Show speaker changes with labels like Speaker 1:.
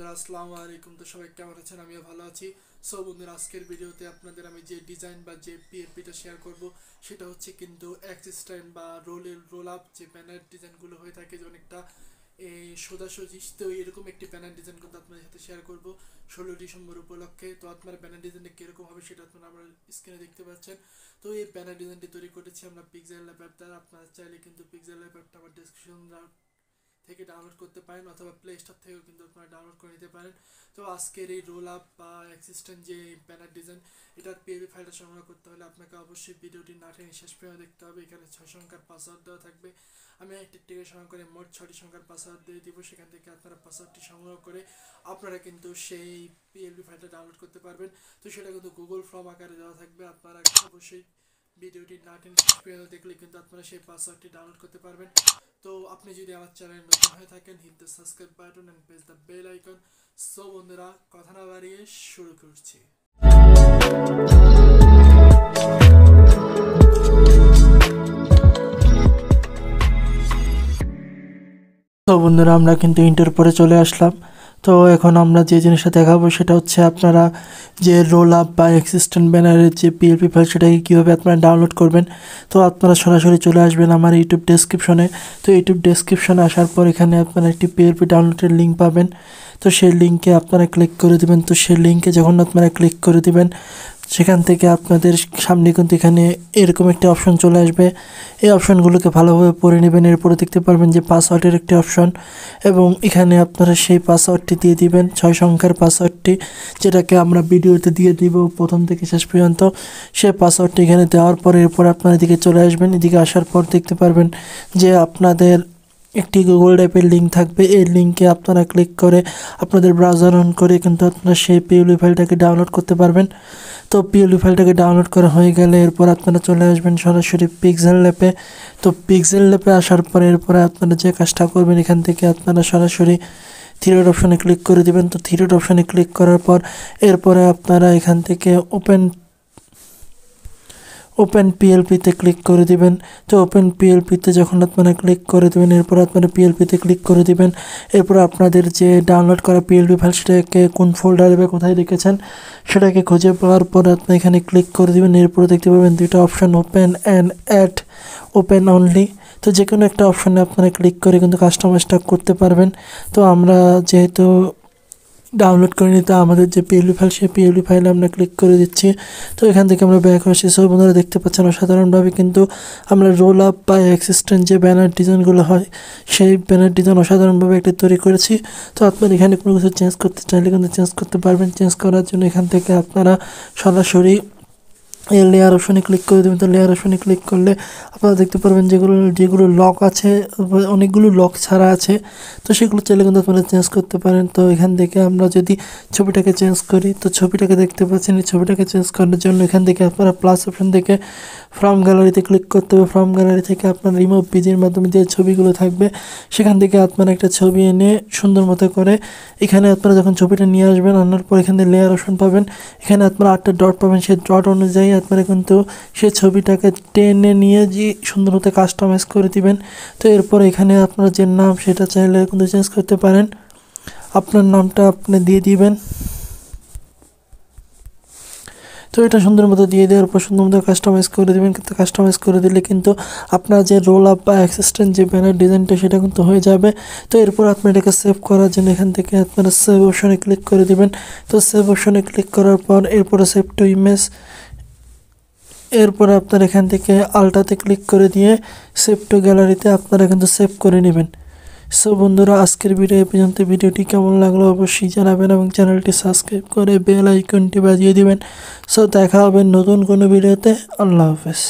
Speaker 1: বন্ধুরা আসসালামু আলাইকুম। তো সবাই কেমন আছেন? আমিও ভালো আছি। সো বন্ধুরা, আজকের ভিডিওতে আপনাদের আমি যে ডিজাইন বা যে পিএলপিটা শেয়ার করব সেটা হচ্ছে কিন্তু অ্যাক্সিস্ট্যান্ট বা রোল আপ যে ব্যানার ডিজাইনগুলো হয়ে থাকে, যে অনেকটা এই সোজাসুজি, তো এরকম একটি ব্যানার ডিজাইন কিন্তু আপনাদের সাথে শেয়ার করব 16 ডিসেম্বর উপলক্ষে। তো আপনার ব্যানার ডিজাইনটা কীরকম হবে সেটা আপনারা আমার স্ক্রিনে দেখতে পাচ্ছেন। তো এই ব্যানার ডিজাইনটি তৈরি করেছি আমরা Pixellab অ্যাপ দ্বারা। আপনারা চাইলে কিন্তু Pixellab অ্যাপটা আমার ডেসক্রিপশন থেকে ডাউনলোড করতে পারেন অথবা প্লে স্টোর থেকেও কিন্তু আপনারা ডাউনলোড করে নিতে পারেন। তো আজকের এই রোল আপ বা অ্যাক্সিস্ট্যান্ট যে ব্যানার ডিজাইন, এটার পিএলপি ফাইলটা সংগ্রহ করতে হলে আপনাকে অবশ্যই ভিডিওটি না টেনে শেষ পর্যন্ত দেখতে হবে। এখানে 6 সংখ্যার পাসওয়ার্ড দেওয়া থাকবে। আমি একটি টিকে সংগ্রহ করে মোট 6টি সংখ্যার পাসওয়ার্ড দিয়ে দিব। সেখান থেকে আপনারা পাসওয়ার্ডটি সংগ্রহ করে আপনারা কিন্তু সেই পিএলপি ফাইলটা ডাউনলোড করতে পারবেন। তো সেটা কিন্তু গুগল ফর্ম আকারে দেওয়া থাকবে। আপনারা অবশ্যই ভিডিওটি না টেনে শেষ পর্যন্ত দেখলে কিন্তু আপনারা সেই পাসওয়ার্ডটি ডাউনলোড করতে পারবেন। তো আপনি যদি আমার চ্যানেলে নতুন হয়ে থাকেন, hit the subscribe button and press the bell icon. So বন্ধুরা, কথা না বাড়িয়ে শুরু করছি। তো বন্ধুরা, আমরা কিন্তু ইন্টার পরে চলে আসলাম। তো এখন আমরা যে জিনিসটা দেখাবো সেটা হচ্ছে আপনারা যে রোল আপ বা অ্যাক্সিস্ট্যান্ট ব্যানারের যে পিএলপি ফাইল সেটাকে কীভাবে আপনারা ডাউনলোড করবেন। তো আপনারা সরাসরি চলে আসবেন আমার ইউটিউব ডেসক্রিপশনে। তো ইউটিউব ডেসক্রিপশনে আসার পর এখানে আপনারা একটি পিএলপি ডাউনলোডের লিঙ্ক পাবেন। তো সেই লিঙ্কে আপনারা ক্লিক করে দেবেন। তো সেই লিঙ্কে যখন আপনারা ক্লিক করে দেবেন, সেখান থেকে আপনাদের সামনে কিন্তু এখানে এরকম একটি অপশন চলে আসবে। এই অপশনগুলোকে ভালোভাবে পড়ে নেবেন। এরপরে দেখতে পারবেন যে পাসওয়ার্ডের একটি অপশন, এবং এখানে আপনারা সেই পাসওয়ার্ডটি দিয়ে দিবেন, 6 সংখ্যার পাসওয়ার্ডটি, যেটাকে আমরা ভিডিওতে দিয়ে দিব প্রথম থেকে শেষ পর্যন্ত। সেই পাসওয়ার্ডটি এখানে দেওয়ার পর এরপর আপনার এদিকে চলে আসবেন। এদিকে আসার পর দেখতে পারবেন যে আপনাদের একটি গুগল ড্রাইভের লিঙ্ক থাকবে। এই লিঙ্কে আপনারা ক্লিক করে আপনাদের ব্রাউজার অন করে কিন্তু আপনারা সেই পিএলপি ফাইলটাকে ডাউনলোড করতে পারবেন। তো পিএলপি ফাইলটাকে ডাউনলোড করা হয়ে গেলে এরপর আপনারা চলে আসবেন সরাসরি Pixellab-এ। তো Pixellab-এ আসার পরে এরপরে আপনারা যে কাজটা করবেন, এখান থেকে আপনারা সরাসরি থ্রি ডট অপশনে ক্লিক করে দেবেন। তো থ্রি ডট অপশনে ক্লিক করার পর এরপরে আপনারা এখান থেকে ওপেন পিএলপিতে ক্লিক করে দিবেন। তো ওপেন পিএলপিতে যখন আপনারা ক্লিক করে দেবেন, এরপর আপনারা পিএলপিতে ক্লিক করে দিবেন। এরপর আপনাদের যে ডাউনলোড করা পিএলপি ফাইল সেটাকে কোন ফোল্ডারে বা কোথায় রেখেছেন সেটাকে খুঁজে পাওয়ার পর আপনি এখানে ক্লিক করে দিবেন। এরপরে দেখতে পাবেন দুইটা option, open and add open only. তো যে কোনো একটা অপশনে আপনারা ক্লিক করে কিন্তু কাস্টমাইজটা করতে পারবেন। তো আমরা যেহেতু ডাউনলোড করে নিতে আমাদের যে পিএলপি ফাইল, সেই পিএলপি ফাইলে আমরা ক্লিক করে দিচ্ছি। তো এখান থেকে আমরা ব্যাক আসি। সব বন্ধুরা দেখতে পাচ্ছেন অসাধারণভাবে কিন্তু আমরা রোল আপ বা অ্যাক্সিস্ট্যান্ট যে ব্যানার ডিজাইনগুলো হয় সেই ব্যানার ডিজাইন অসাধারণভাবে একটা তৈরি করেছি। তো আপনারা এখানে কোনো কিছু চেঞ্জ করতে চাইলে কিন্তু চেঞ্জ করতে পারবেন। চেঞ্জ করার জন্য এখান থেকে আপনারা সরাসরি এই লেয়ার অপশনে ক্লিক করে দেবেন। তো লেয়ার অপশনে ক্লিক করলে আপনারা দেখতে পারবেন যেগুলো লক আছে, অনেকগুলো লক ছাড়া আছে। তো সেগুলো চাইলে কিন্তু আপনারা চেঞ্জ করতে পারেন। তো এখান থেকে আমরা যদি ছবিটাকে চেঞ্জ করি, তো ছবিটাকে দেখতে পাচ্ছেন। এই ছবিটাকে চেঞ্জ করার জন্য এখান থেকে আপনারা প্লাস অপশন থেকে ফ্রম গ্যালারিতে ক্লিক করতে হবে। ফ্রম গ্যালারি থেকে আপনার রিমুভ পেজের মাধ্যমে যে ছবিগুলো থাকবে সেখান থেকে আপনারা একটা ছবি এনে সুন্দর মতো করে এখানে আপনারা যখন ছবিটা নিয়ে আসবেন, আনার পর এখানে লেয়ার অপশন পাবেন। এখানে আপনারা 8টা ডট পাবেন। সেই ডট অনুযায়ী আপনারা কিন্তু সেই ছবিটাকে টেনে নিয়ে যে সুন্দর মতো কাস্টমাইজ করে দিবেন। তো এরপর এখানে আপনার যে নাম সেটা চাইলে কিন্তু চেঞ্জ করতে পারেন। আপনার নামটা আপনি দিয়ে দিবেন। তো এটা সুন্দর মতো দিয়ে দেওয়ার পর সুন্দর মতো কাস্টমাইজ করে দেবেন। কিন্তু কাস্টমাইজ করে দিলে কিন্তু আপনার যে রোল আপ বা অ্যাক্সিস্ট্যান্ট যে ব্যানার ডিজাইনটা সেটা কিন্তু হয়ে যাবে। তো এরপর আপনি এটাকে সেভ করার জন্য এখান থেকে আপনারা সেভ অপশনে ক্লিক করে দেবেন। তো সেভ অপশনে ক্লিক করার পর এরপরে সেভ টু ইমেজ, এরপরে আপনার এখান থেকে আলটাতে ক্লিক করে দিয়ে সেভ টু গ্যালারিতে আপনারা কিন্তু সেভ করে নেবেন। সো বন্ধুরা, আজকের ভিডিও এই পর্যন্ত। ভিডিওটি কেমন লাগলো অবশ্যই জানাবেন এবং চ্যানেলটি সাবস্ক্রাইব করে বেল আইকনটি বাজিয়ে দিবেন। সো দেখা হবে নতুন কোনো ভিডিওতে। আল্লাহ হাফেজ।